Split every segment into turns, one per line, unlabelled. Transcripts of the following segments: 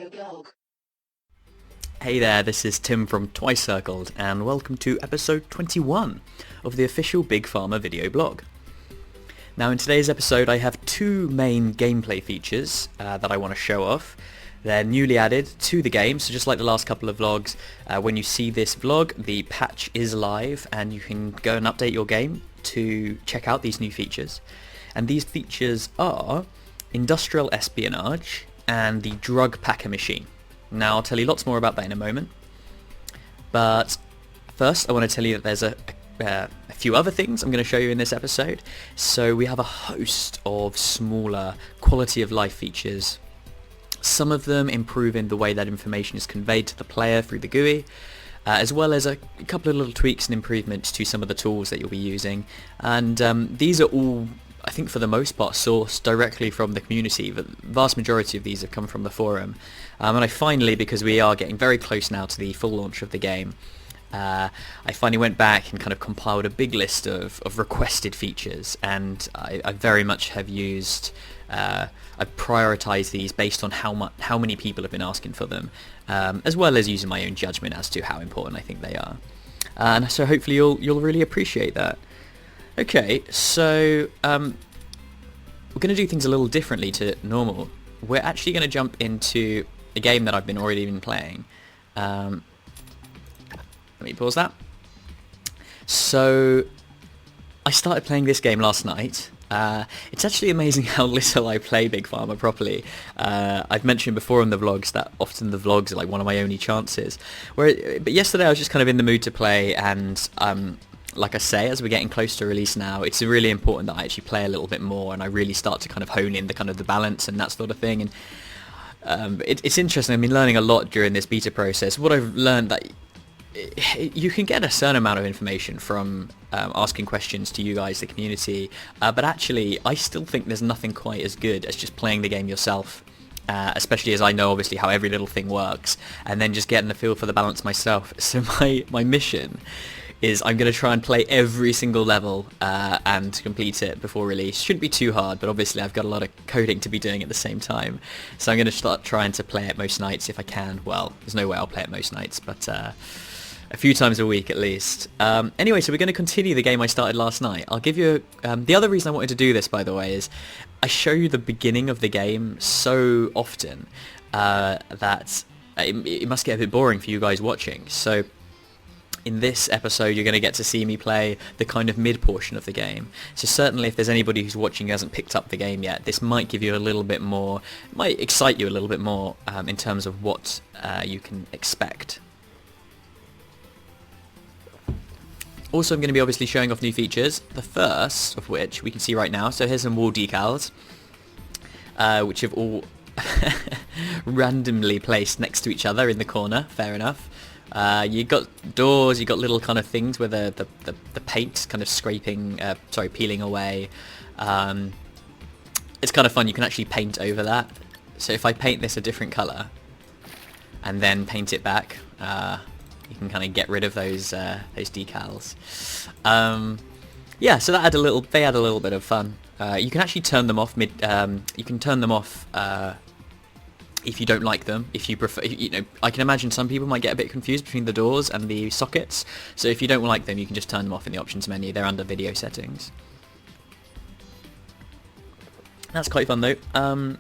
Videoblog.
Hey there, this is Tim from Twice Circled, and welcome to episode 21 of the official Big Pharma video blog. Now in today's episode I have two main gameplay features that I want to show off. They're newly added to the game, so just like the last couple of vlogs, when you see this vlog, the patch is live and you can go and update your game to check out these new features. And these features are Industrial Espionage and the Drug Packer Machine. Now I'll tell you lots more about that in a moment, but first I want to tell you that there's a few other things I'm going to show you in this episode. So we have a host of smaller quality of life features, some of them improving the way that information is conveyed to the player through the GUI, as well as a couple of little tweaks and improvements to some of the tools that you'll be using. And these are all, I think for the most part, sourced directly from the community. The vast majority of these have come from the forum. And I finally, because we are getting very close now to the full launch of the game, I finally went back and kind of compiled a big list of requested features, and I very much have used, I've prioritised these based on how many people have been asking for them, as well as using my own judgment as to how important I think they are. And so hopefully you'll really appreciate that. Okay, so we're going to do things a little differently to normal. We're actually going to jump into a game that I've already been playing. Let me pause that. So I started playing this game last night. It's actually amazing how little I play Big Pharma properly. I've mentioned before in the vlogs that often the vlogs are like one of my only chances. But yesterday I was just kind of in the mood to play, and like I say, as we're getting close to release now, it's really important that I actually play a little bit more and I really start to kind of hone in the balance and that sort of thing. And it's interesting. I've been learning a lot during this beta process. What I've learned that you can get a certain amount of information from asking questions to you guys, the community, but actually I still think there's nothing quite as good as just playing the game yourself, especially as I know obviously how every little thing works, and then just getting a feel for the balance myself. So my mission is I'm going to try and play every single level and complete it before release. Shouldn't be too hard, but obviously I've got a lot of coding to be doing at the same time. So I'm going to start trying to play it most nights if I can. Well, there's no way I'll play it most nights, but a few times a week at least. Anyway, so we're going to continue the game I started last night. I'll give you the other reason I wanted to do this, by the way, is I show you the beginning of the game so often that it must get a bit boring for you guys watching. So in this episode you're going to get to see me play the kind of mid portion of the game. So certainly if there's anybody who's watching who hasn't picked up the game yet, this might give you a little bit more, might excite you a little bit more in terms of what you can expect. Also, I'm going to be obviously showing off new features, the first of which we can see right now. So here's some wall decals, which have all randomly placed next to each other in the corner. Fair enough. You got doors, you got little kind of things where the paint kind of peeling away. It's kind of fun. You can actually paint over that. So if I paint this a different colour and then paint it back, you can kind of get rid of those decals. Yeah, so that they add a little bit of fun. You can actually turn them off you can turn them off if you don't like them. If you prefer, I can imagine some people might get a bit confused between the doors and the sockets. So if you don't like them, you can just turn them off in the options menu. They're under video settings. That's quite fun though.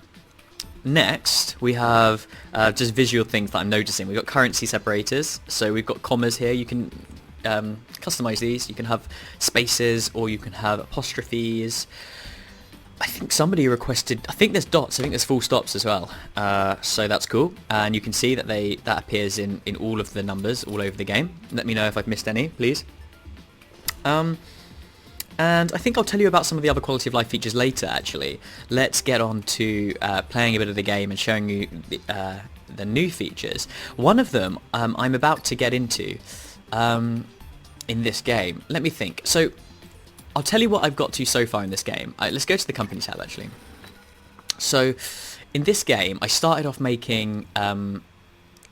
Next, we have just visual things that I'm noticing. We've got currency separators, so we've got commas here. You can customize these. You can have spaces, or you can have apostrophes. I think somebody requested, I think there's dots, I think there's full stops as well. So that's cool. And you can see that that appears in all of the numbers all over the game. Let me know if I've missed any, please. And I think I'll tell you about some of the other quality of life features later, actually. Let's get on to playing a bit of the game and showing you the new features. One of them I'm about to get into in this game. Let me think. So I'll tell you what I've got to so far in this game. Let's go to the company tab, actually. So in this game, I started off making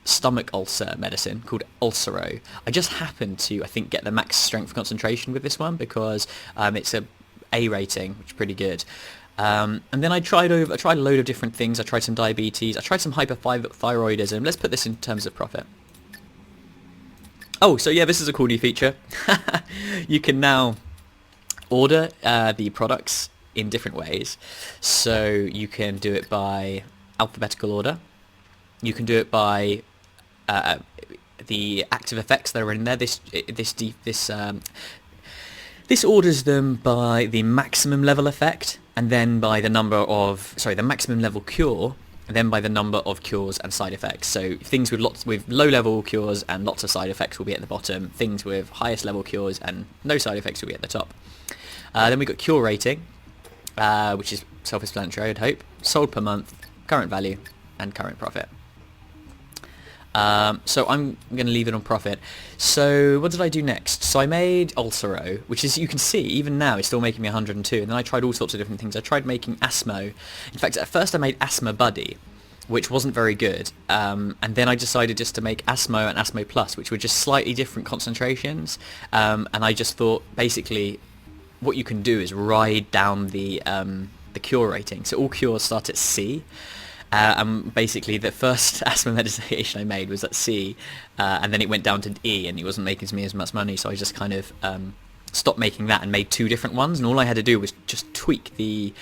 stomach ulcer medicine called Ulcero. I just happened to, I think, get the max strength concentration with this one because it's a rating, which is pretty good. And then I tried a load of different things. I tried some diabetes. I tried some hyperthyroidism. Let's put this in terms of profit. Oh, so yeah, this is a cool new feature. You can now order the products in different ways. So you can do it by alphabetical order. You can do it by the active effects that are in there. This orders them by the maximum level effect, and then by the the maximum level cure, and then by the number of cures and side effects. So things with low level cures and lots of side effects will be at the bottom. Things with highest level cures and no side effects will be at the top. Then we've got Curating, which is self-explanatory, I'd hope. Sold per month, current value, and current profit. So I'm going to leave it on profit. So what did I do next? So I made Ulcero, which is, you can see, even now it's still making me 102. And then I tried all sorts of different things. I tried making Asmo. In fact, at first I made Asthma Buddy, which wasn't very good. And then I decided just to make Asmo and Asmo Plus, which were just slightly different concentrations. And I just thought, basically, what you can do is ride down the cure rating. So all cures start at C. And basically the first asthma medication I made was at C, and then it went down to E, and it wasn't making me as much money, so I just kind of stopped making that and made two different ones, and all I had to do was just tweak the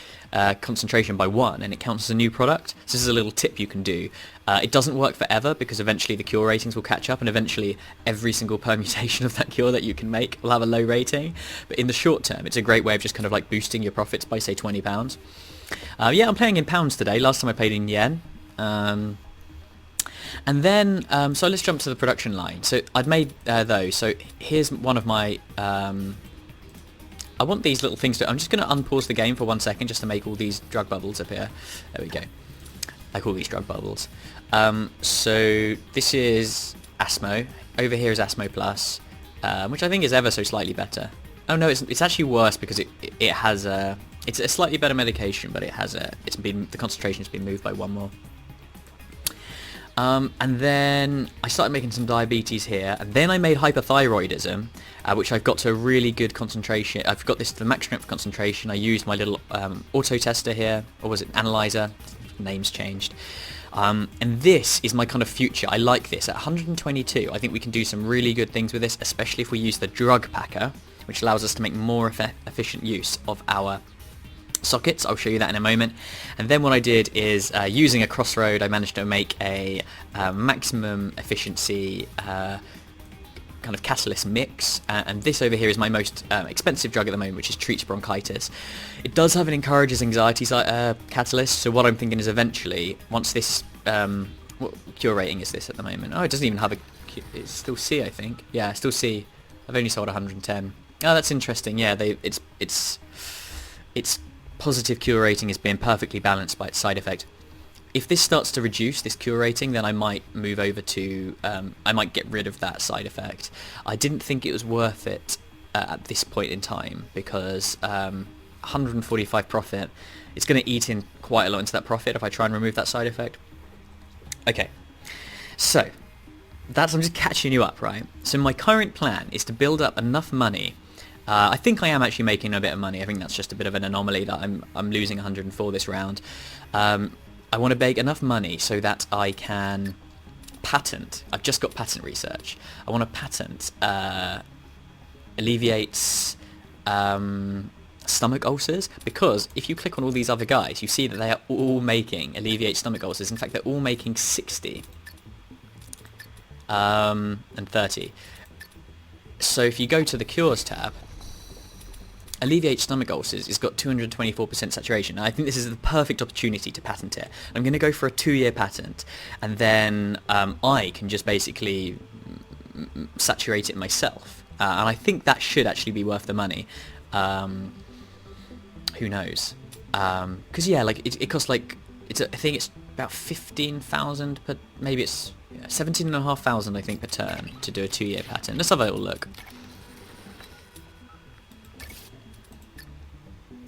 concentration by 1, and it counts as a new product. So this is a little tip you can do. It doesn't work forever, because eventually the cure ratings will catch up, and eventually every single permutation of that cure that you can make will have a low rating. But in the short term, it's a great way of just kind of like boosting your profits by, say, £20. Yeah, I'm playing in pounds today. Last time I played in yen. And then, so let's jump to the production line. So I'd made those. So here's one of my... I want these little things to... I'm just going to unpause the game for 1 second just to make all these drug bubbles appear. There we go. I call these drug bubbles. So this is Asmo. Over here is Asmo Plus, which I think is ever so slightly better. Oh no, it's actually worse because it has a... It's a slightly better medication, but the concentration's been moved by 1 more. And then I started making some diabetes here, and then I made hyperthyroidism, which I've got to a really good concentration. I've got this to the max strength concentration. I used my little auto tester here, or was it analyzer? Name's changed. And this is my kind of future. I like this. At 122, I think we can do some really good things with this, especially if we use the drug packer, which allows us to make more efficient use of our sockets. I'll show you that in a moment. And then what I did is, using a crossroad, I managed to make a maximum efficiency kind of catalyst mix, and this over here is my most expensive drug at the moment, which is treats bronchitis. It does have an encourages anxiety catalyst, so what I'm thinking is eventually, once this, what cure rating is this at the moment? Oh, it doesn't even have it's still C, I think. Yeah, still C. I've only sold 110. Oh, that's interesting. Yeah, it's positive cure rating is being perfectly balanced by its side effect. If this starts to reduce, this cure rating, then I might move over to, I might get rid of that side effect. I didn't think it was worth it at this point in time, because 145 profit, it's going to eat in quite a lot into that profit if I try and remove that side effect. Okay, so I'm just catching you up, right? So my current plan is to build up enough money. I think I am actually making a bit of money. I think that's just a bit of an anomaly that I'm losing 104 this round. I want to make enough money so that I can patent. I've just got patent research. I want to patent alleviates stomach ulcers, because if you click on all these other guys, you see that they are all making alleviate stomach ulcers. In fact, they're all making 60 and 30. So if you go to the Cures tab, alleviate stomach ulcers has got 224% saturation. Now, I think this is the perfect opportunity to patent it. I'm going to go for a 2-year patent, and then I can just basically saturate it myself. And I think that should actually be worth the money. Who knows? Because yeah, like it costs like I think it's about 15,000 per. Maybe it's 17,500 I think per turn to do a 2-year patent. Let's have a little look.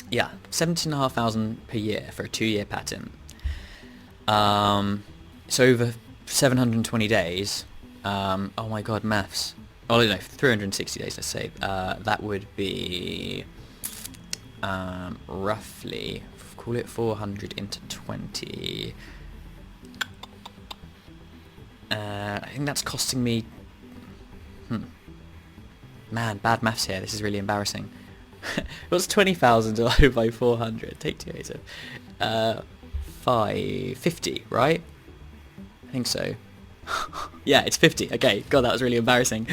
Yeah, 17,500 per year for a 2-year patent. So over 720 days. Oh my god, maths. Oh no, 360 days. Let's say that would be roughly. call it 400 into 20. I think that's costing me... Man, bad maths here. This is really embarrassing. What's 20,000 divided by 400? Take 2 8 550, right? I think so. Yeah, it's 50. Okay, God, that was really embarrassing.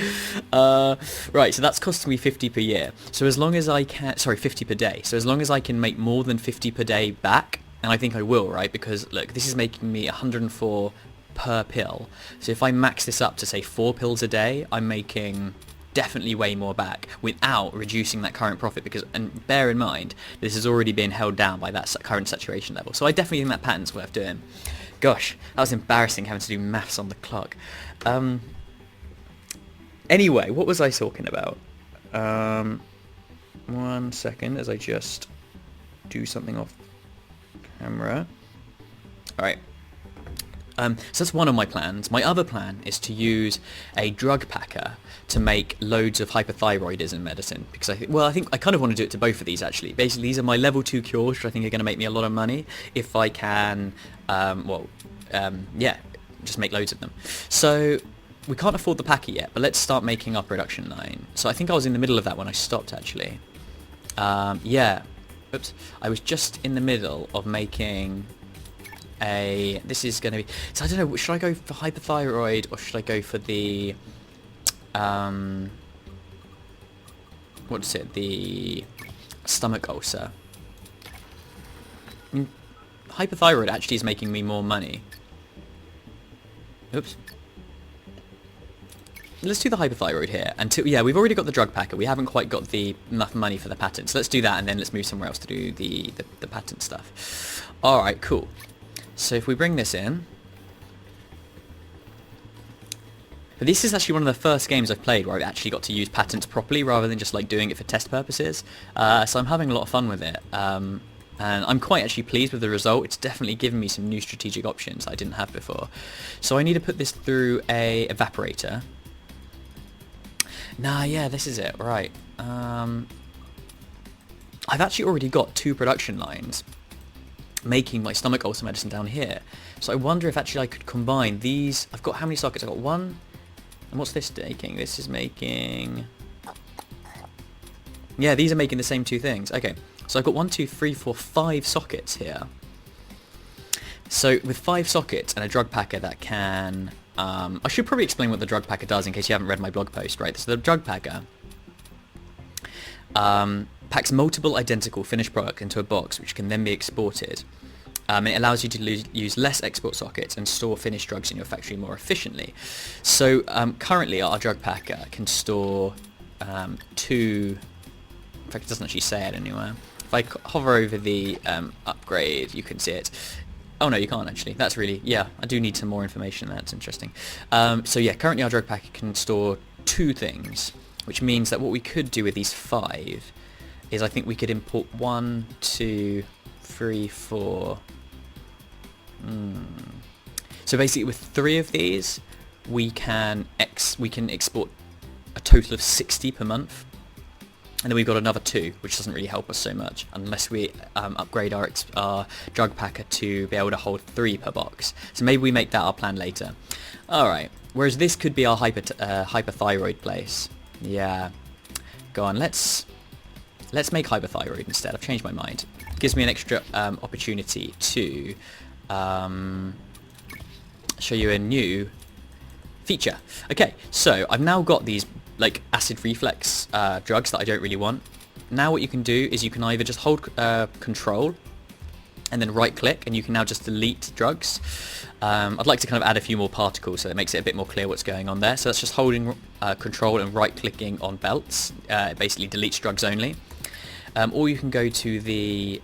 Right, so that's costing me 50 per year. So as long as I can... Sorry, 50 per day. So as long as I can make more than 50 per day back, and I think I will, right? Because, look, this is making me 104 per pill. So if I max this up to, say, 4 pills a day, I'm making... definitely way more back without reducing that current profit, because, and bear in mind, this has already been held down by that current saturation level. So I definitely think that pattern's worth doing. Gosh, that was embarrassing having to do maths on the clock. Anyway, what was I talking about? 1 second as I just do something off camera. Alright. So that's one of my plans. My other plan is to use a drug packer to make loads of hyperthyroidism medicine, because I think I kind of want to do it to both of these actually. Basically, these are my level 2 cures, which I think are going to make me a lot of money if I can, just make loads of them. So we can't afford the packer yet, but let's start making our production line. So I think I was in the middle of that when I stopped actually. Oops. I was just in the middle of making... this is going to be... So I don't know, should I go for hyperthyroid or should I go for the... what's it? The stomach ulcer. I mean, hyperthyroid actually is making me more money. Oops. Let's do the hyperthyroid here. Yeah, we've already got the drug packer. We haven't quite got enough money for the patent. So let's do that and then let's move somewhere else to do the patent stuff. Alright, cool. So if we bring this in... But this is actually one of the first games I've played where I've actually got to use patents properly rather than just like doing it for test purposes. So I'm having a lot of fun with it. And I'm quite actually pleased with the result. It's definitely given me some new strategic options I didn't have before. So I need to put this through a evaporator. Yeah, this is it. Right. I've actually already got 2 production lines making my stomach ulcer medicine down here. So I wonder if actually I could combine these. I've got how many sockets? I've got 1. And what's this making? This is making... Yeah, these are making the same 2 things. Okay, so I've got 1, 2, 3, 4, 5 sockets here. So with 5 sockets and a drug packer that can... I should probably explain what the drug packer does in case you haven't read my blog post, right? So the drug packer packs multiple identical finished products into a box which can then be exported. It allows you to use less export sockets and store finished drugs in your factory more efficiently. So currently our drug packer can store 2... In fact, it doesn't actually say it anywhere. If I hover over the upgrade, you can see it. Oh no, you can't actually. That's really... Yeah, I do need some more information. That's interesting. So yeah, currently our drug packer can store 2 things, which means that what we could do with these 5 is I think we could import 1, 2, 3, 4... So basically with 3 of these, we can export a total of 60 per month. And then we've got another 2, which doesn't really help us so much unless we upgrade our drug packer to be able to hold 3 per box. So maybe we make that our plan later. Alright, whereas this could be our hyperthyroid place. Yeah, go on, let's make hyperthyroid instead. I've changed my mind. It gives me an extra opportunity to show you a new feature. Okay, so I've now got these like acid reflex drugs that I don't really want. Now what you can do is you can either just hold control and then right click and you can now just delete drugs. I'd like to kind of add a few more particles so it makes it a bit more clear what's going on there. So that's just holding control and right clicking on belts. It basically deletes drugs only. Or you can go to the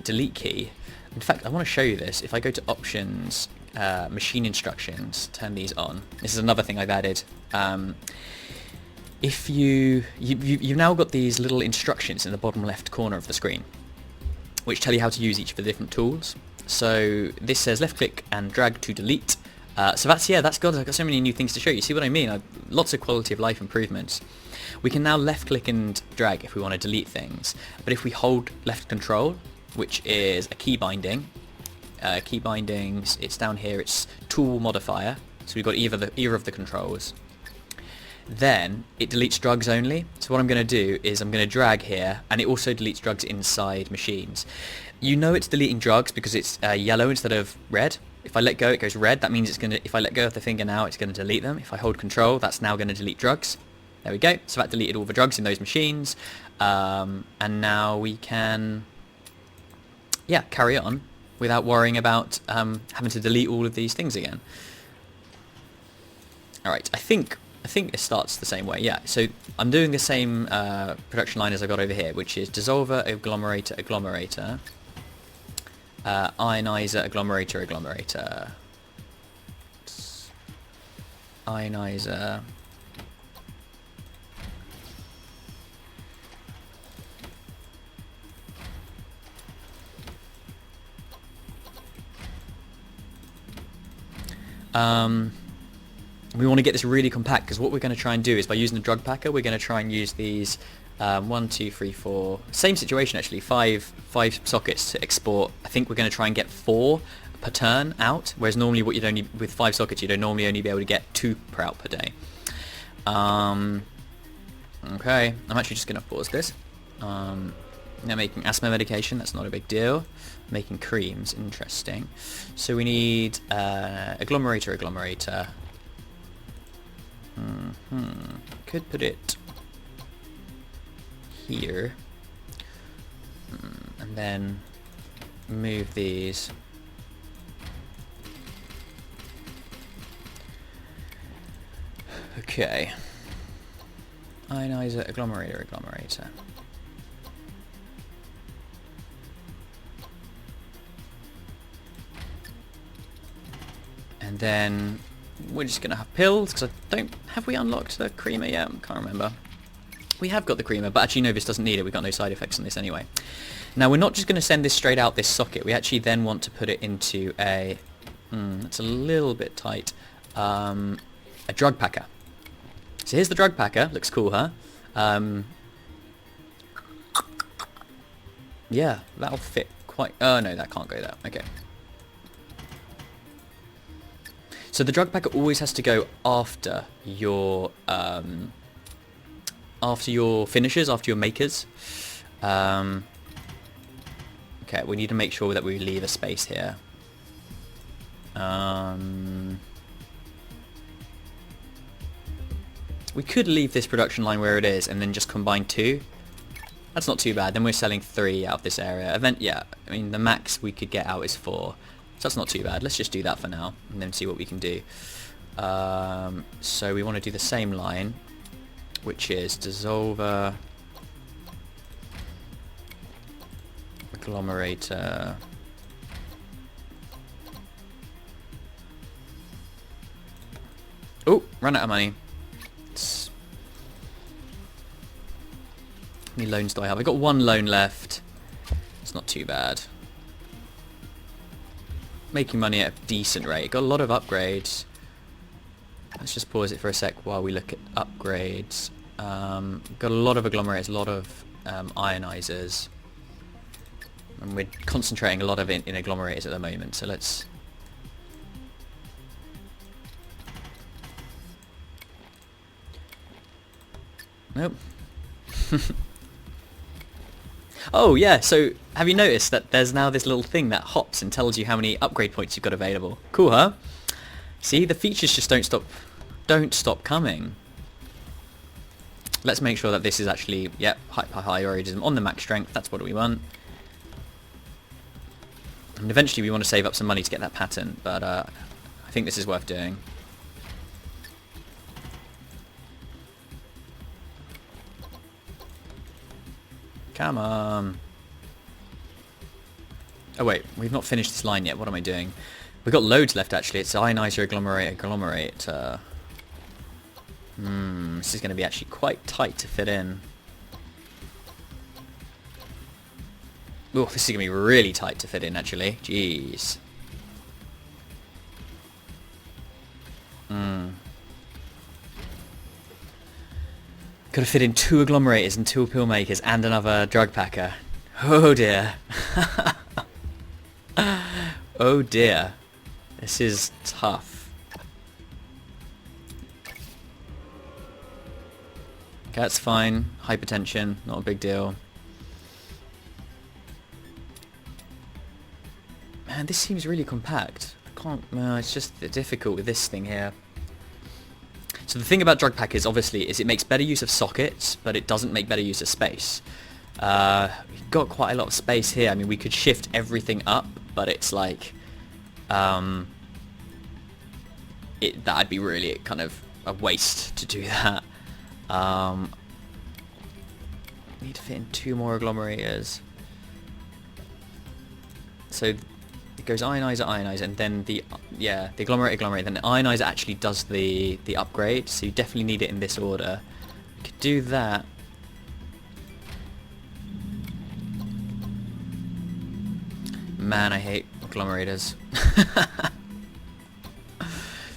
delete key. In fact, I want to show you this. If I go to options, machine instructions, turn these on. This is another thing I've added. If you've now got these little instructions in the bottom left corner of the screen, which tell you how to use each of the different tools. So this says left click and drag to delete. So that's God, I've got so many new things to show you. See what I mean? Lots of quality of life improvements. We can now left click and drag if we want to delete things, but if we hold left control, which is a key binding. Key bindings, it's down here, it's tool modifier. So we've got either of the controls. Then it deletes drugs only. So what I'm going to do is I'm going to drag here, and it also deletes drugs inside machines. You know it's deleting drugs because it's yellow instead of red. If I let go, it goes red. That means it's going to, if I let go of the finger now, it's going to delete them. If I hold control, that's now going to delete drugs. There we go. So that deleted all the drugs in those machines. And now we can, yeah, carry on without worrying about having to delete all of these things again. All right, I think it starts the same way. Yeah, so I'm doing the same production line as I got over here, which is dissolver, agglomerator, agglomerator, ionizer, agglomerator, agglomerator, ionizer, we want to get this really compact, because what we're going to try and do is by using the drug packer, we're going to try and use these 1, 2, 3, 4, same situation actually, five sockets to export. I think we're going to try and get 4 per turn out, whereas normally what you'd only, with 5 sockets, you'd normally only be able to get 2 per out per day. Okay, I'm actually just going to pause this. Now making asthma medication, that's not a big deal. Making creams, interesting. So we need agglomerator, agglomerator. Could put it here. And then move these. Okay. Ionizer, agglomerator, agglomerator. And then we're just going to have pills, because have we unlocked the creamer yet? I can't remember. We have got the creamer, but actually no, this doesn't need it. We've got no side effects on this anyway. Now we're not just going to send this straight out this socket. We actually then want to put it into a, it's a little bit tight, a drug packer. So here's the drug packer. Looks cool, huh? Yeah, that'll fit quite, oh no, that can't go there. Okay. So the drug packer always has to go after your finishers, after your makers. Okay, we need to make sure that we leave a space here. We could leave this production line where it is and then just combine 2. That's not too bad. Then we're selling 3 out of this area. Yeah, I mean the max we could get out is 4. So that's not too bad. Let's just do that for now and then see what we can do. So we want to do the same line, which is dissolver, agglomerator, oh, run out of money. How many loans do I have? I've got 1 loan left. It's not too bad. Making money at a decent rate. Got a lot of upgrades. Let's just pause it for a sec while we look at upgrades. Got a lot of agglomerators, a lot of ionizers. And we're concentrating a lot of it in agglomerators at the moment, so let's... Nope. Oh yeah, so have you noticed that there's now this little thing that hops and tells you how many upgrade points you've got available? Cool, huh? See, the features just don't stop coming. Let's make sure that this is actually, yep, hyperiorism on the max strength. That's what we want. And eventually we want to save up some money to get that patent, but I think this is worth doing. Come on. Oh wait, we've not finished this line yet. What am I doing? We've got loads left actually. It's ionizer, agglomerate, agglomerate. This is going to be actually quite tight to fit in. Oh, this is going to be really tight to fit in actually. Jeez. Got to fit in 2 agglomerators and 2 pill makers and another drug packer. Oh dear. Oh dear. This is tough. Okay, that's fine. Hypertension, not a big deal. Man, this seems really compact. I can't... it's just difficult with this thing here. So the thing about drug packers, obviously, is it makes better use of sockets, but it doesn't make better use of space. We've got quite a lot of space here. I mean, we could shift everything up, but it's like... that'd be really kind of a waste to do that. Need to fit in 2 more agglomerators. So it goes ionizer, ionizer, and then the agglomerate, then the ionizer actually does the upgrade, so you definitely need it in this order. We could do that. Man, I hate agglomerators.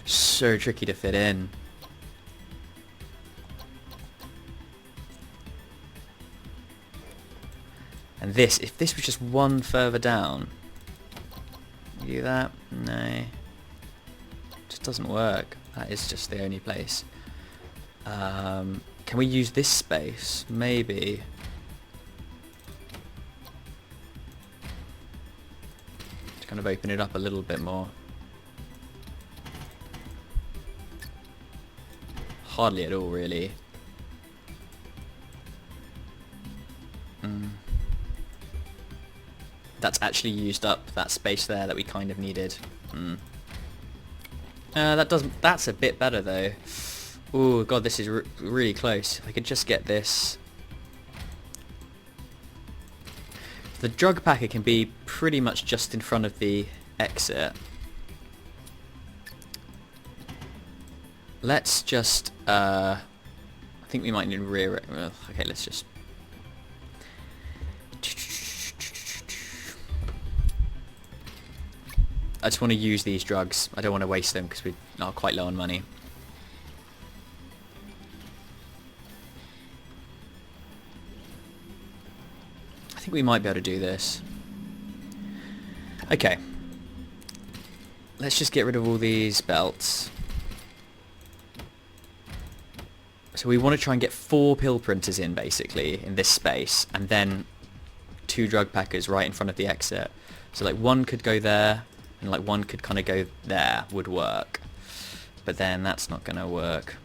So tricky to fit in. And this, if this was just one further down, you do that? No. It just doesn't work. That is just the only place. Can we use this space? Maybe. To kind of open it up a little bit more. Hardly at all, really. That's actually used up that space there that we kind of needed. That's a bit better though. Oh god, this is really close. If I could just get this. The drug packer can be pretty much just in front of the exit. Let's just, I think we might need rear... okay, let's just... I just want to use these drugs. I don't want to waste them because we are quite low on money. I think we might be able to do this. Okay. Let's just get rid of all these belts. So we want to try and get 4 pill printers in, basically, in this space, and then 2 drug packers right in front of the exit. So like one could go there, and like one could kind of go there, would work. But then that's not going to work.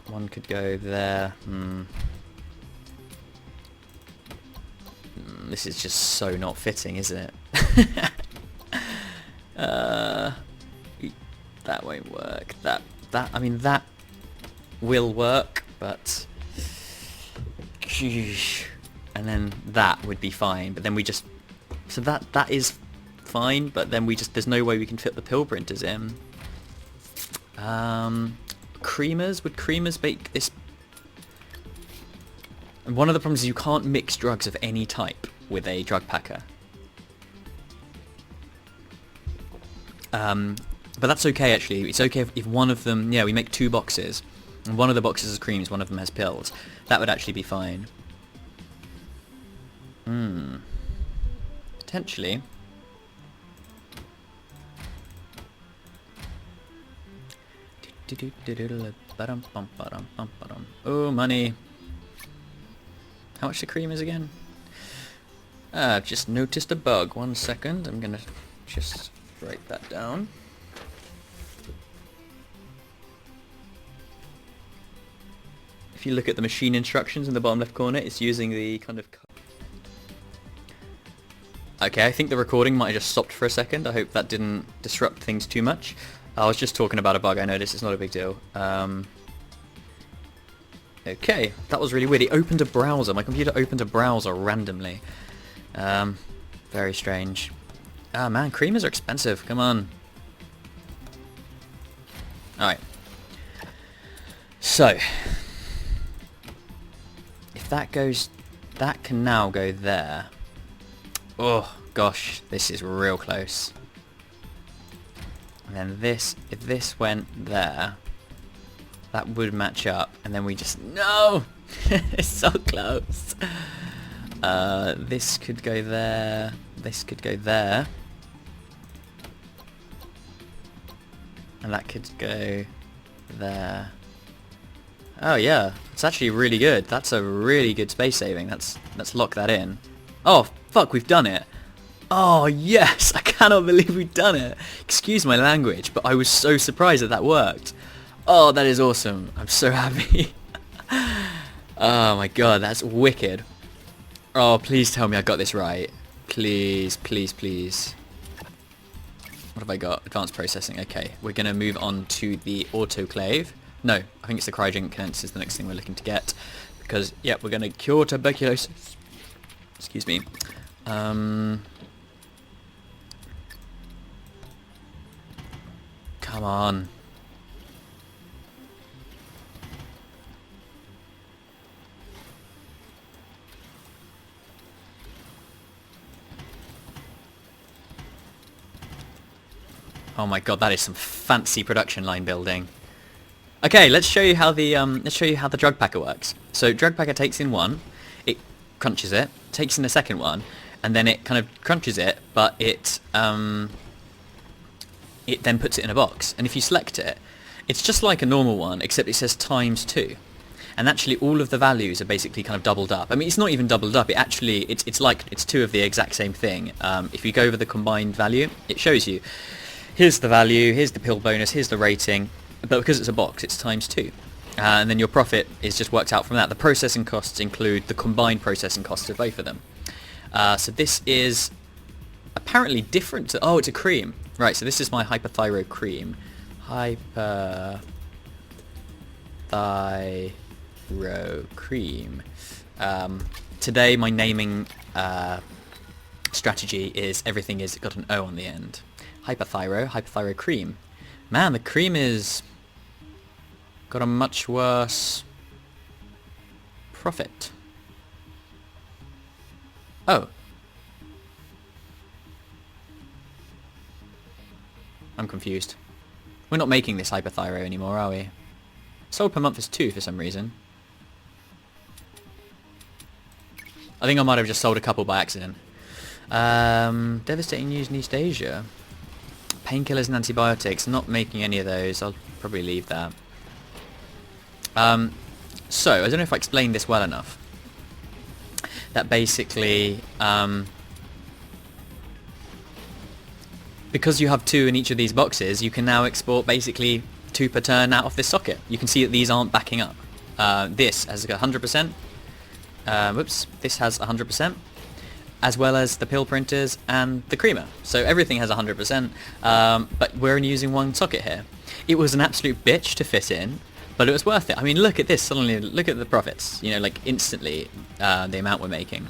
One could go there. This is just so not fitting, isn't it? That won't work. I mean, that will work, but and then that would be fine, but then we just that is fine, but then there's no way we can fit the pill printers in. Creamers, would creamers make this? And one of the problems is you can't mix drugs of any type with a drug packer. But that's okay actually. It's okay if one of them, we make 2 boxes. And one of the boxes has creams, one of them has pills. That would actually be fine. Potentially. Oh, money. How much the cream is again? I've just noticed a bug. 1 second. I'm going to just write that down. If you look at the machine instructions in the bottom left corner, it's using the kind of... Okay, I think the recording might have just stopped for a second. I hope that didn't disrupt things too much. I was just talking about a bug I noticed. It's not a big deal. Okay, that was really weird. It opened a browser. My computer opened a browser randomly. Very strange. Ah, man, creamers are expensive. Come on. Alright. So... that can now go there. Oh gosh, this is real close. And then this, if this went there, that would match up, and then we just, no! It's so close. This could go there. This could go there. And that could go there. Oh yeah, it's actually really good. That's a really good space saving. Let's lock that in. Oh fuck, we've done it. Oh yes, I cannot believe we've done it. Excuse my language, but I was so surprised that that worked. Oh, that is awesome. I'm so happy. Oh my god, that's wicked. Oh, please tell me I got this right. Please, please, please. What have I got? Advanced processing. Okay, we're going to move on to the autoclave. No, I think it's the cryogenic condenser is the next thing we're looking to get. Because, yeah, we're going to cure tuberculosis. Excuse me. Come on. Oh my god, that is some fancy production line building. Okay, let's show you how the drug packer works. So drug packer takes in one, it crunches it, takes in the second one, and then it kind of crunches it, but it then puts it in a box. And if you select it, it's just like a normal one, except it says ×2. And actually all of the values are basically kind of doubled up. I mean, it's not even doubled up, it's like it's two of the exact same thing. If you go over the combined value, it shows you, here's the value, here's the pill bonus, here's the rating, but because it's a box, it's ×2. And then your profit is just worked out from that. The processing costs include the combined processing costs of both of them. So this is apparently different to, oh, it's a cream. Right, so this is my hyperthyro cream. Hyperthyro cream. Today my naming strategy is everything is got an O on the end. Hyperthyro cream. Man, the cream is got a much worse profit. Oh. I'm confused. We're not making this hyperthyro anymore, are we? Sold per month is 2 for some reason. I think I might have just sold a couple by accident. Devastating news in East Asia. Painkillers and antibiotics. Not making any of those. I'll probably leave that. So, I don't know if I explained this well enough. That basically, because you have 2 in each of these boxes, you can now export basically 2 per turn out of this socket. You can see that these aren't backing up. This has 100%. Whoops, this has 100%. As well as the pill printers and the creamer. So everything has 100%, but we're only using one socket here. It was an absolute bitch to fit in, but it was worth it. I mean, look at this, suddenly look at the profits, you know, like instantly, the amount we're making.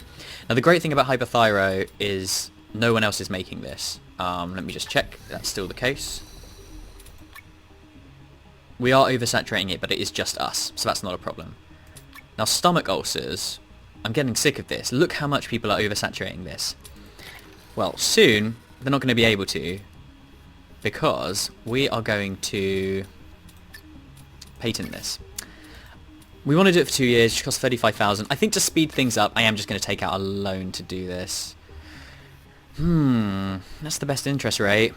Now the great thing about hyperthyro is no one else is making this. Let me just check, that's still the case. We are oversaturating it, but it is just us, so that's not a problem. Now stomach ulcers, I'm getting sick of this. Look how much people are oversaturating this. Well, soon, they're not going to be able to, because we are going to patent this. We want to do it for 2 years, it costs 35,000. I think to speed things up, I am just going to take out a loan to do this. That's the best interest rate.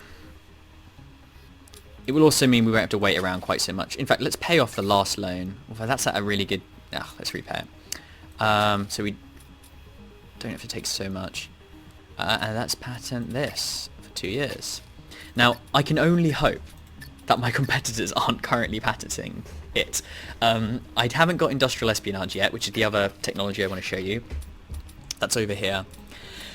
It will also mean we won't have to wait around quite so much. In fact, let's pay off the last loan. Although that's at a really good... let's repay it. So we don't have to take so much. And let's patent this for 2 years. Now, I can only hope that my competitors aren't currently patenting it. I haven't got industrial espionage yet, which is the other technology I want to show you. That's over here.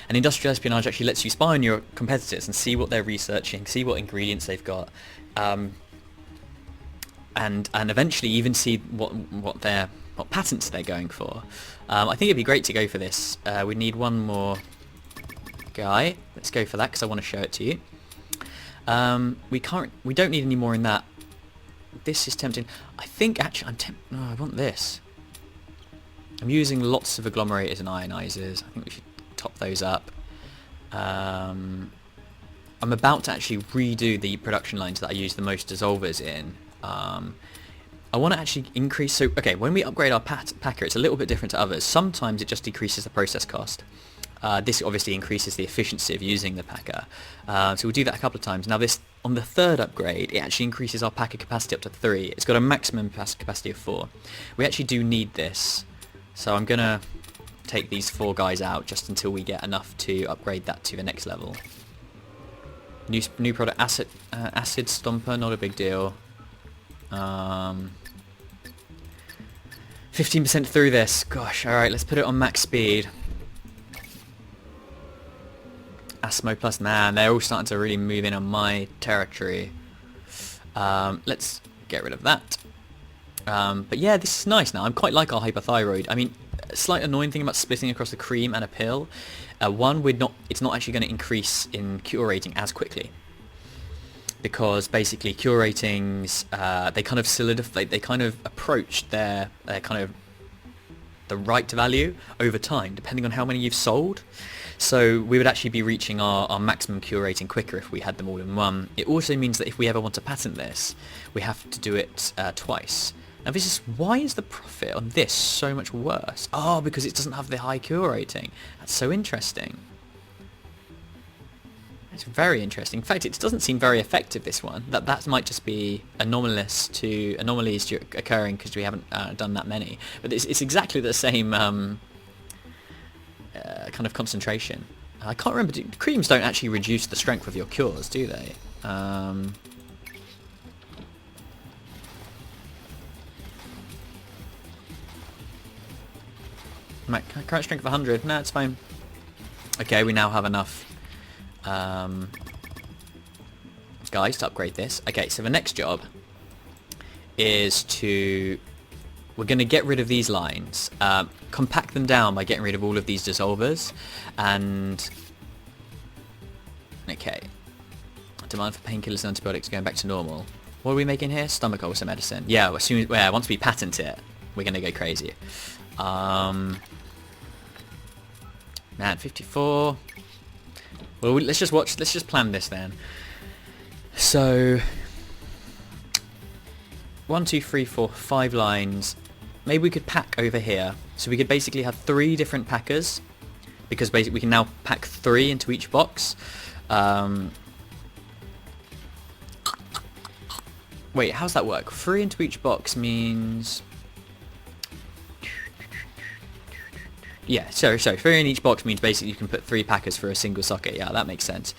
And industrial espionage actually lets you spy on your competitors and see what they're researching, see what ingredients they've got, and eventually even see what patents they're going for. I think it'd be great to go for this. We need one more guy. Let's go for that because I want to show it to you. We don't need any more in that. This is tempting. I think actually no, I want this. I'm using lots of agglomerators and ionizers. I think we should top those up. I'm about to actually redo the production lines that I use the most dissolvers in. I want to actually increase, so okay, when we upgrade our packer, it's a little bit different to others. Sometimes it just decreases the process cost. This obviously increases the efficiency of using the packer. So we'll do that a couple of times. Now this, on the third upgrade, it actually increases our packer capacity up to 3. It's got a maximum capacity of 4. We actually do need this. So I'm going to take these 4 guys out just until we get enough to upgrade that to the next level. New product, acid stomper, not a big deal. 15% through this. Gosh, alright, let's put it on max speed. Asmo Plus, man, they're all starting to really move in on my territory. Let's get rid of that. But yeah, this is nice now. I quite like our hypothyroid. I mean, a slight annoying thing about splitting across a cream and a pill. One, it's not actually going to increase in curating as quickly. Because basically curatings, they kind of solidify, they kind of approach their kind of the right value over time, depending on how many you've sold. So we would actually be reaching our maximum curating quicker if we had them all in one. It also means that if we ever want to patent this, we have to do it twice. Now this is, why is the profit on this so much worse? Oh, because it doesn't have the high curating. That's so interesting. It's very interesting. In fact, it doesn't seem very effective, this one. That might just be anomalies occurring because we haven't done that many. But it's exactly the same kind of concentration. I can't remember. Creams don't actually reduce the strength of your cures, do they? Current strength of 100. No, it's fine. Okay, we now have enough guys to upgrade this. Okay, so the next job is we're going to get rid of these lines, compact them down by getting rid of all of these dissolvers, and okay, demand for painkillers and antibiotics going back to normal. What are we making here? Stomach ulcer medicine. Yeah, once we patent it, we're going to go crazy. Man, 54. Well, let's just plan this then. So 1, 2, 3, 4, 5 lines. Maybe we could pack over here. So we could basically have 3 different packers, because basically we can now pack 3 into each box. Wait, how's that work? 3 into each box means... Yeah, so 3 in each box means basically you can put 3 packers for a single socket. Yeah, that makes sense.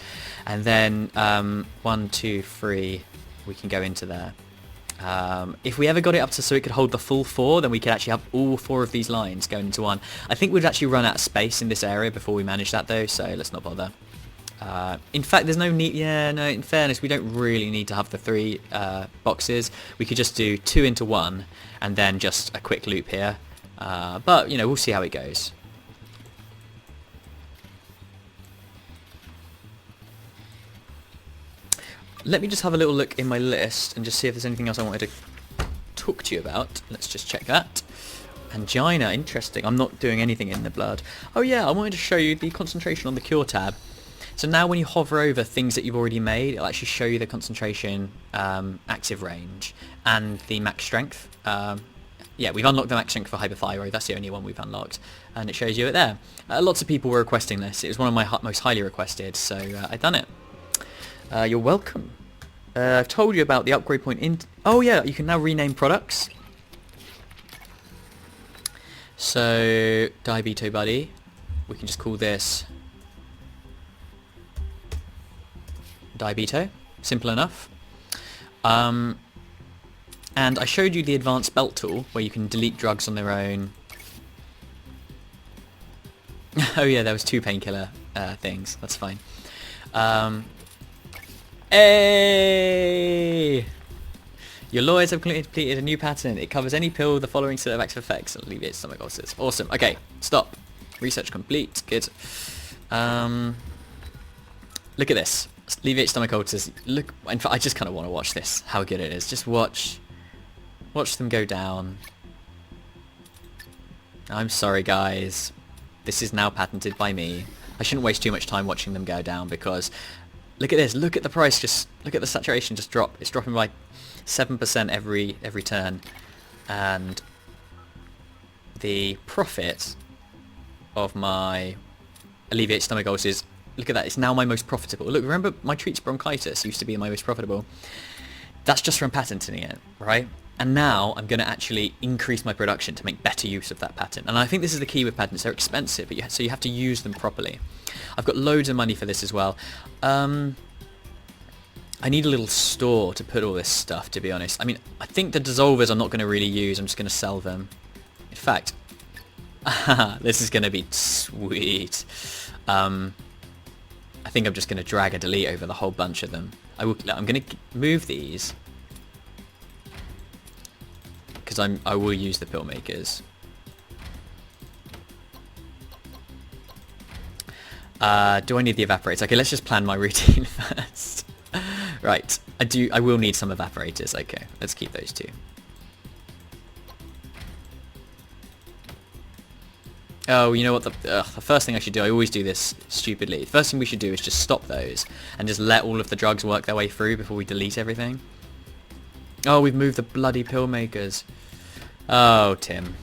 And then 1, 2, 3, we can go into there. If we ever got it up to so it could hold the full 4, then we could actually have all 4 of these lines going into one. I think we'd actually run out of space in this area before we manage that though, so let's not bother. In fact, there's no need. Yeah, no. In fairness, we don't really need to have the 3 boxes. We could just do 2 into 1, and then just a quick loop here. But you know, we'll see how it goes. Let me just have a little look in my list and just see if there's anything else I wanted to talk to you about. Let's just check that. Angina, interesting. I'm not doing anything in the blood. Oh yeah, I wanted to show you the concentration on the cure tab. So now when you hover over things that you've already made, it'll actually show you the concentration, active range, and the max strength. Yeah, we've unlocked the max strength for hypothyroid. That's the only one we've unlocked, and it shows you it there. Lots of people were requesting this. It was one of my most highly requested, so I've done it. You're welcome. I've told you about the upgrade point in... Oh yeah, you can now rename products. So, Diabeto Buddy. We can just call this Diabeto. Simple enough. And I showed you the advanced belt tool, where you can delete drugs on their own. Oh yeah, there was 2 painkiller things. That's fine. Hey! Your lawyers have completed a new patent. It covers any pill with the following set of active effects and alleviates stomach ulcers. Awesome. Okay, stop. Research complete. Good. Look at this. Alleviate stomach ulcers. Look. In fact, I just kind of want to watch this. How good it is. Just watch them go down. I'm sorry, guys. This is now patented by me. I shouldn't waste too much time watching them go down because... Look at this. Look at the price. Just look at the saturation just drop. It's dropping by 7% every turn, and the profit of my alleviate stomach ulcers, look at that, it's now my most profitable. Look, remember my treats bronchitis used to be my most profitable. That's just from patenting it, right? And now I'm going to actually increase my production to make better use of that patent. And I think this is the key with patents. They're expensive, but so you have to use them properly. I've got loads of money for this as well. I need a little store to put all this stuff, to be honest. I mean, I think the dissolvers I'm not going to really use. I'm just going to sell them. In fact, this is going to be sweet. I think I'm just going to drag a delete over the whole bunch of them. I'm going to move these because I will use the pill makers. Do I need the evaporators? Okay, let's just plan my routine first. Right, I will need some evaporators. Okay, let's keep those two. Oh, you know what, the first thing I should do, I always do this stupidly. The first thing we should do is just stop those and just let all of the drugs work their way through before we delete everything. Oh, we've moved the bloody pill makers. Oh, Tim.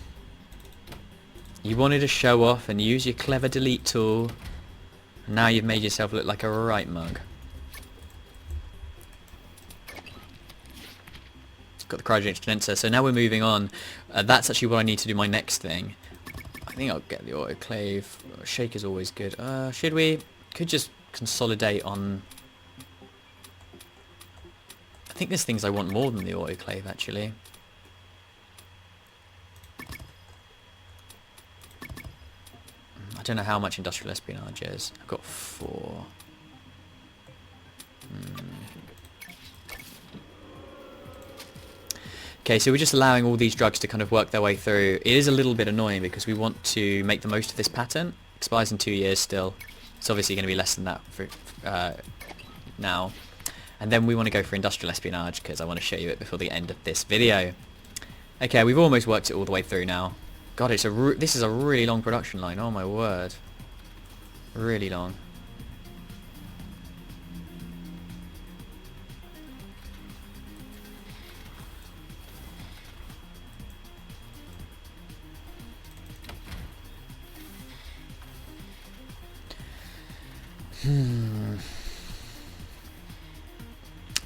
You wanted to show off and use your clever delete tool. Now you've made yourself look like a right mug. Got the cryogenic condenser, so now we're moving on. That's actually what I need to do my next thing. I think I'll get the autoclave. Shaker's always good. Should we? Could just consolidate on... I think there's things I want more than the autoclave, actually. I don't know how much industrial espionage is. I've got 4. Okay, so we're just allowing all these drugs to kind of work their way through. It is a little bit annoying because we want to make the most of this patent. Expires in 2 years still. It's obviously going to be less than that for now. And then we want to go for industrial espionage because I want to show you it before the end of this video. Okay, we've almost worked it all the way through now. God, this is a really long production line. Oh my word. Really long.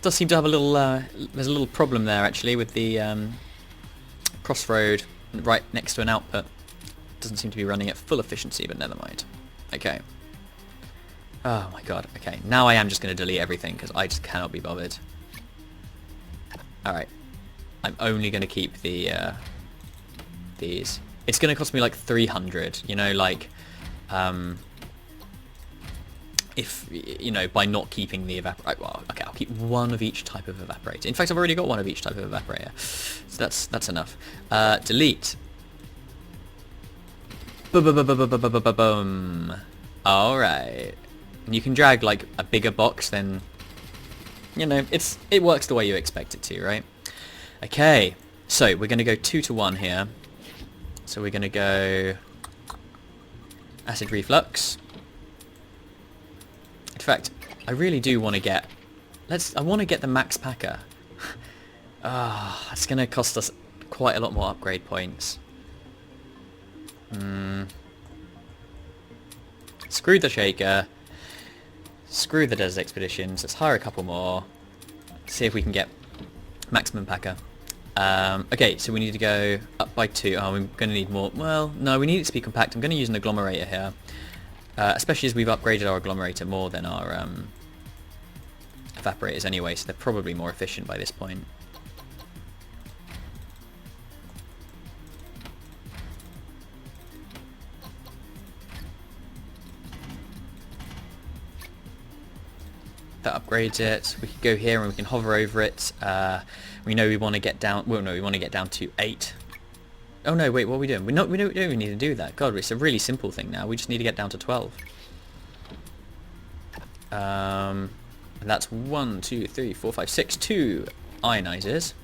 Does seem to have a little, there's a little problem there actually with the crossroad right next to an output. Doesn't seem to be running at full efficiency, but never mind. Okay. Oh my god, okay. Now I am just going to delete everything because I just cannot be bothered. Alright. I'm only going to keep the, these. It's going to cost me like 300, you know, like, if, you know, by not keeping the evaporator. Well, okay, I'll keep one of each type of evaporator. In fact, I've already got one of each type of evaporator. So that's enough. Delete. Boom. Alright. And you can drag like a bigger box, then, you know, it works the way you expect it to, right? Okay, so we're going to go 2 to 1 here. So we're going to go acid reflux. In fact, I really do want to get... I want to get the max packer. It's going to cost us quite a lot more upgrade points. Screw the shaker. Screw the desert expeditions. Let's hire a couple more. See if we can get maximum packer. Okay, so we need to go up by 2. Oh, we're going to need more. Well, no, we need it to be compact. I'm going to use an agglomerator here. Especially as we've upgraded our agglomerator more than our evaporators anyway, so they're probably more efficient by this point. That upgrades it. We can go here and we can hover over it. We know we want to get down. Well, no, we want to get down to 8. Oh no, wait, what are we doing? We don't even need to do that. God, it's a really simple thing now. We just need to get down to 12. And that's 1, 2, 3, 4, 5, 6, 2 ionizers.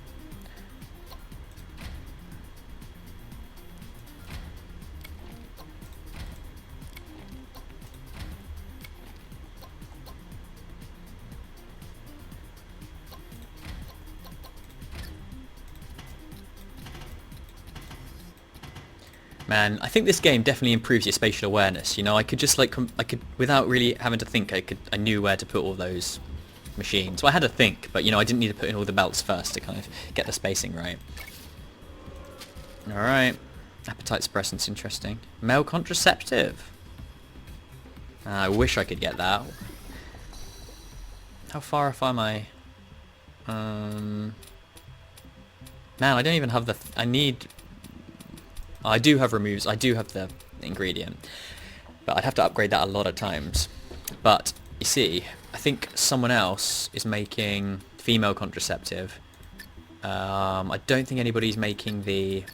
Man, I think this game definitely improves your spatial awareness. You know, I could just like, I could, without really having to think, I knew where to put all those machines. Well, I had to think, but you know, I didn't need to put in all the belts first to kind of get the spacing right. Alright. Appetite suppressant's interesting. Male contraceptive. I wish I could get that. How far off am I? Man, I don't even have the... I need... I do have removes. I do have the ingredient. But I'd have to upgrade that a lot of times. But, you see, I think someone else is making female contraceptive. I don't think anybody's making the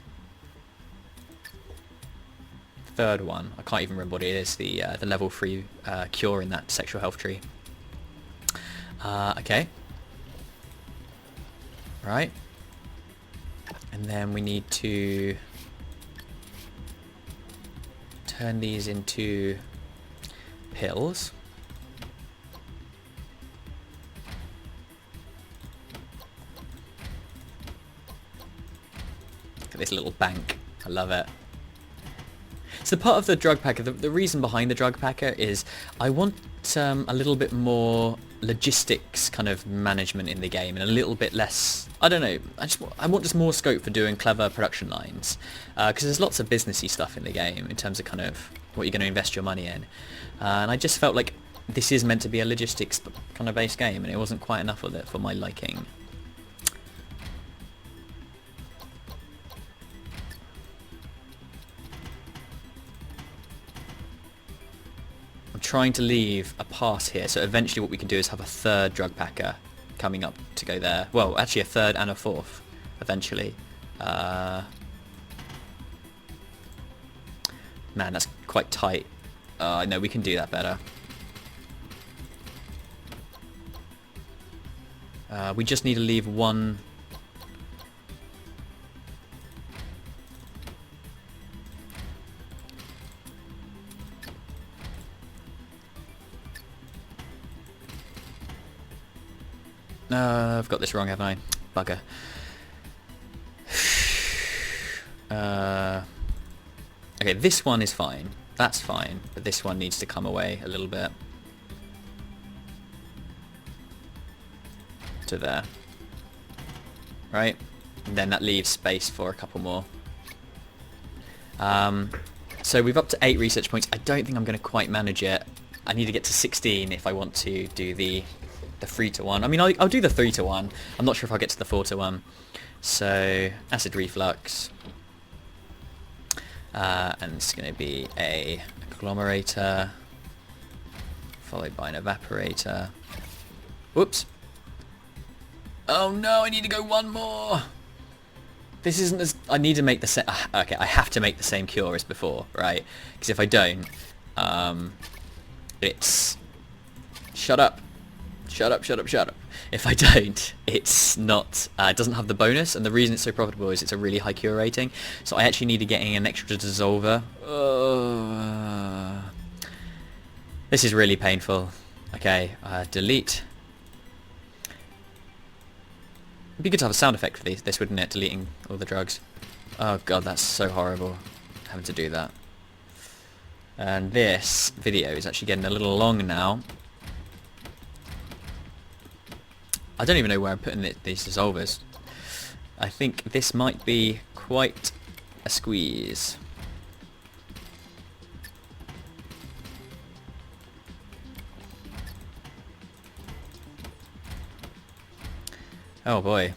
third one. I can't even remember what it is. The level 3 cure in that sexual health tree. Okay. Right. And then we need to turn these into pills. Look at this little bank. I love it. So part of the drug packer, the reason behind the drug packer is I want a little bit more logistics kind of management in the game and a little bit less, I don't know, I want just more scope for doing clever production lines, because there's lots of businessy stuff in the game in terms of kind of what you're going to invest your money in, and I just felt like this is meant to be a logistics kind of based game and it wasn't quite enough of it for my liking. Trying to leave a pass here, so eventually what we can do is have a third drug packer coming up to go there. Well, actually a third and a fourth eventually. Man, that's quite tight. No, we can do that better. We just need to leave one. I've got this wrong, haven't I? Bugger. Okay, this one is fine. That's fine. But this one needs to come away a little bit. To there. Right? And then that leaves space for a couple more. So we've up to 8 research points. I don't think I'm going to quite manage it. I need to get to 16 if I want to do the 3-to-1. I mean, I'll do the 3-to-1. I'm not sure if I'll get to the 4-to-1. So, acid reflux. And it's going to be a agglomerator, followed by an evaporator. Whoops. Oh no, I need to go one more. This isn't as... I need to make the same... Okay, I have to make the same cure as before, right? Because if I don't, it's... Shut up. Shut up, shut up, shut up. If I don't, it's not, it doesn't have the bonus, and the reason it's so profitable is it's a really high cure rating, so I actually need to get in an extra dissolver. This is really painful. Okay, delete. It'd be good to have a sound effect for this, wouldn't it, deleting all the drugs. Oh god, that's so horrible, having to do that. And this video is actually getting a little long now. I don't even know where I'm putting these dissolvers. I think this might be quite a squeeze. Oh boy.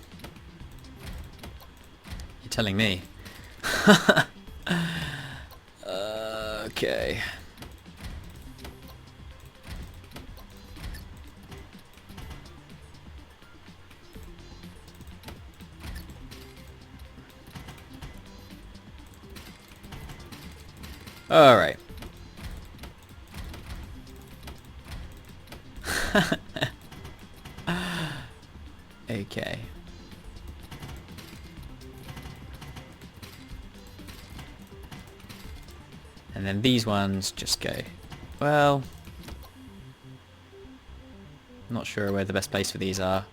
You're telling me. Okay. Alright. Okay. And then these ones just go, well, not sure where the best place for these are.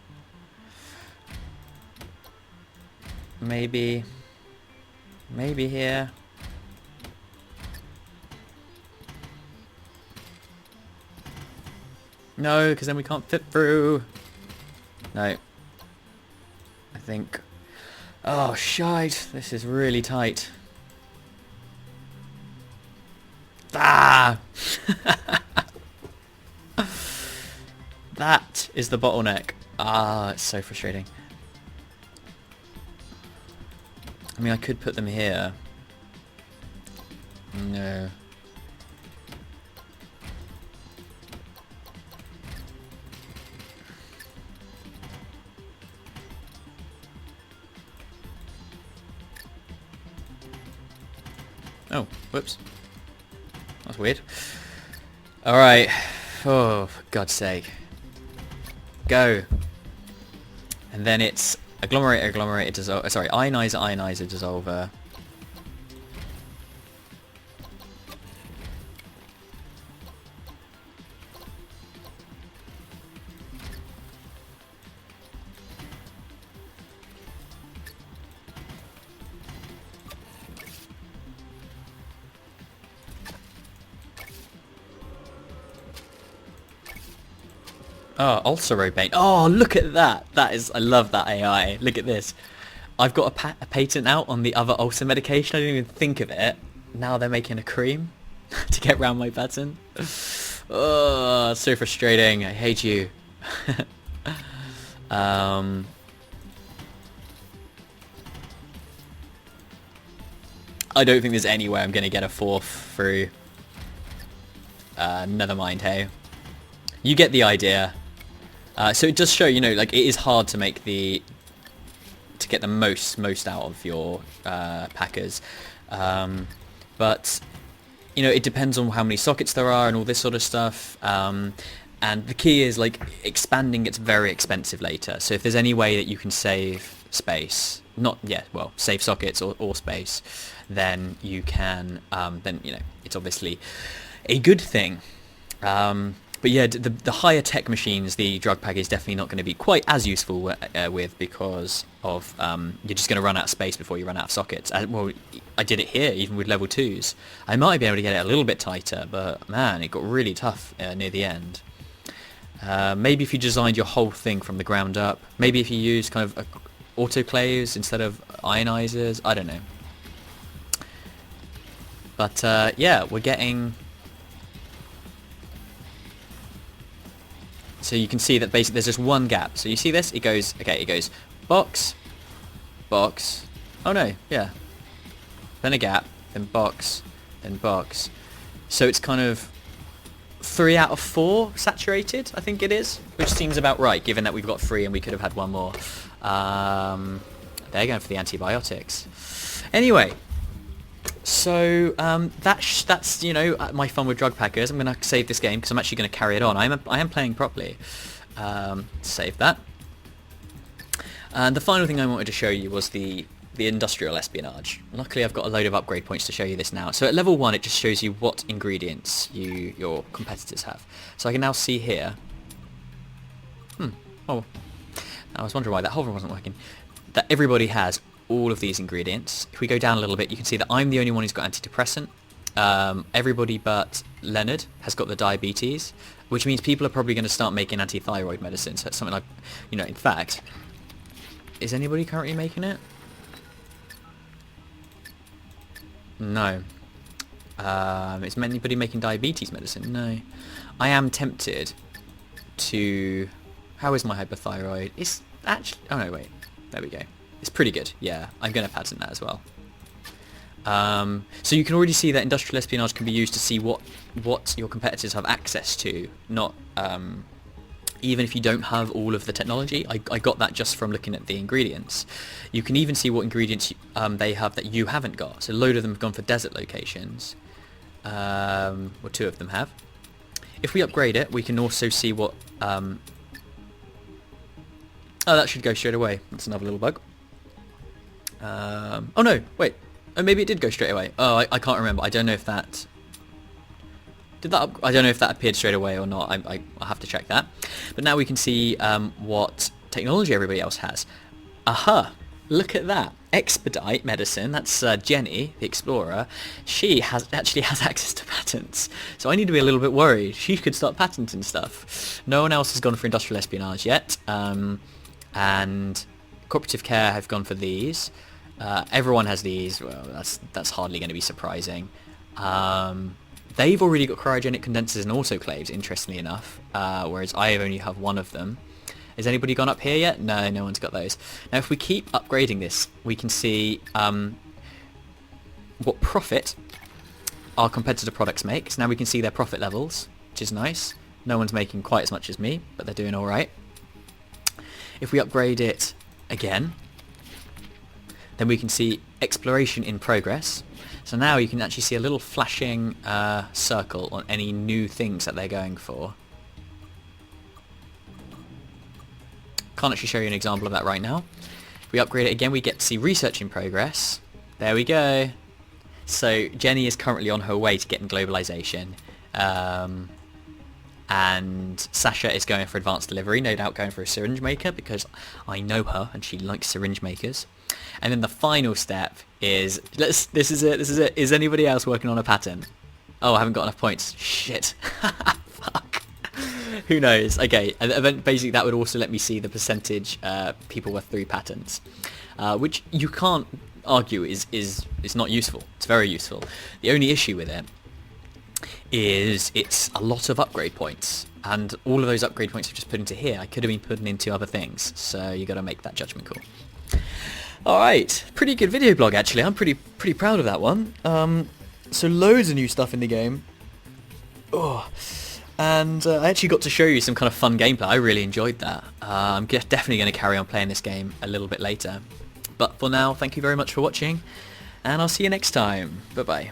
Maybe here. No, because then we can't fit through. No. I think... Oh, shite. This is really tight. Ah! That is the bottleneck. Ah, it's so frustrating. I mean, I could put them here. No. Oh, whoops. That's weird. Alright. Oh, for God's sake. Go. And then it's agglomerate, dissolve. Sorry, ionizer, dissolver. Oh, ulcerobane. Oh, look at that. That is, I love that AI. Look at this. I've got a patent out on the other ulcer medication. I didn't even think of it. Now they're making a cream to get around my patent. Oh, so frustrating. I hate you. I don't think there's any way I'm going to get a fourth through. Never mind, hey. You get the idea. So it does show, you know, like it is hard to make to get the most out of your packers, but you know, it depends on how many sockets there are and all this sort of stuff. And the key is like expanding gets very expensive later. So if there's any way that you can save space, save sockets or space, then you can. Then you know, it's obviously a good thing. But yeah, the higher tech machines, the drug pack is definitely not going to be quite as useful with, because of you're just going to run out of space before you run out of sockets. Well, I did it here, even with level 2s. I might be able to get it a little bit tighter, but man, it got really tough near the end. Maybe if you designed your whole thing from the ground up, maybe if you use kind of autoclaves instead of ionizers, I don't know. But yeah, we're getting... So you can see that basically there's just one gap. So you see this? It goes, okay, it goes box, box. Oh no, yeah. Then a gap, then box, then box. So it's kind of 3 out of 4 saturated, I think it is, which seems about right, given that we've got 3 and we could have had 1 more. They're going for the antibiotics. Anyway, so that's you know, my fun with drug packers. I'm going to save this game because I'm actually going to carry it on. I am playing properly. Save that. And the final thing I wanted to show you was the industrial espionage. Luckily I've got a load of upgrade points to show you this now. So at level 1 it just shows you what ingredients your competitors have. So I can now see here. Oh, I was wondering why that hover wasn't working. That everybody has all of these ingredients. If we go down a little bit, you can see that I'm the only one who's got antidepressant. Everybody but Leonard has got the diabetes, which means people are probably going to start making anti-thyroid medicines. That's something like, you know, in fact, is anybody currently making it? No. Is anybody making diabetes medicine? No. I am tempted to... How is my hypothyroid? It's actually... Oh no, wait. There we go. It's pretty good. Yeah, I'm going to patent that as well. So you can already see that industrial espionage can be used to see what your competitors have access to. Not even if you don't have all of the technology. I got that just from looking at the ingredients. You can even see what ingredients they have that you haven't got. So a load of them have gone for desert locations. Well, 2 of them have. If we upgrade it, we can also see what... Oh, that should go straight away. That's another little bug. Oh no, wait. Oh, maybe it did go straight away. Oh, I can't remember. I don't know if that... I don't know if that appeared straight away or not. I'll have to check that. But now we can see what technology everybody else has. Aha! look at that. Expedite medicine, that's Jenny, the explorer. She actually has access to patents. So I need to be a little bit worried. She could start patenting stuff. No one else has gone for industrial espionage yet. And cooperative care have gone for these. Everyone has these. Well, that's hardly going to be surprising. They've already got cryogenic condensers and autoclaves, interestingly enough, whereas I only have one of them. Has anybody gone up here yet? No, no one's got those. Now, if we keep upgrading this, we can see what profit our competitor products make. So now we can see their profit levels, which is nice. No one's making quite as much as me, but they're doing all right. If we upgrade it again, then we can see exploration in progress. So now you can actually see a little flashing circle on any new things that they're going for. Can't actually show you an example of that right now. If we upgrade it again, we get to see research in progress. There we go. So Jenny is currently on her way to getting globalization. And Sasha is going for advanced delivery, no doubt going for a syringe maker because I know her and she likes syringe makers. And then the final step is, this is it. Is anybody else working on a patent? Oh, I haven't got enough points. Shit. Fuck. Who knows? Okay, and then basically that would also let me see the percentage people with 3 patents, which you can't argue is not useful. It's very useful. The only issue with it is it's a lot of upgrade points, and all of those upgrade points I've just put into here, I could have been putting into other things, so you got to make that judgment call. Alright, pretty good video blog actually. I'm pretty proud of that one. So loads of new stuff in the game. Oh. And I actually got to show you some kind of fun gameplay. I really enjoyed that. I'm definitely going to carry on playing this game a little bit later. But for now, thank you very much for watching, and I'll see you next time. Bye bye.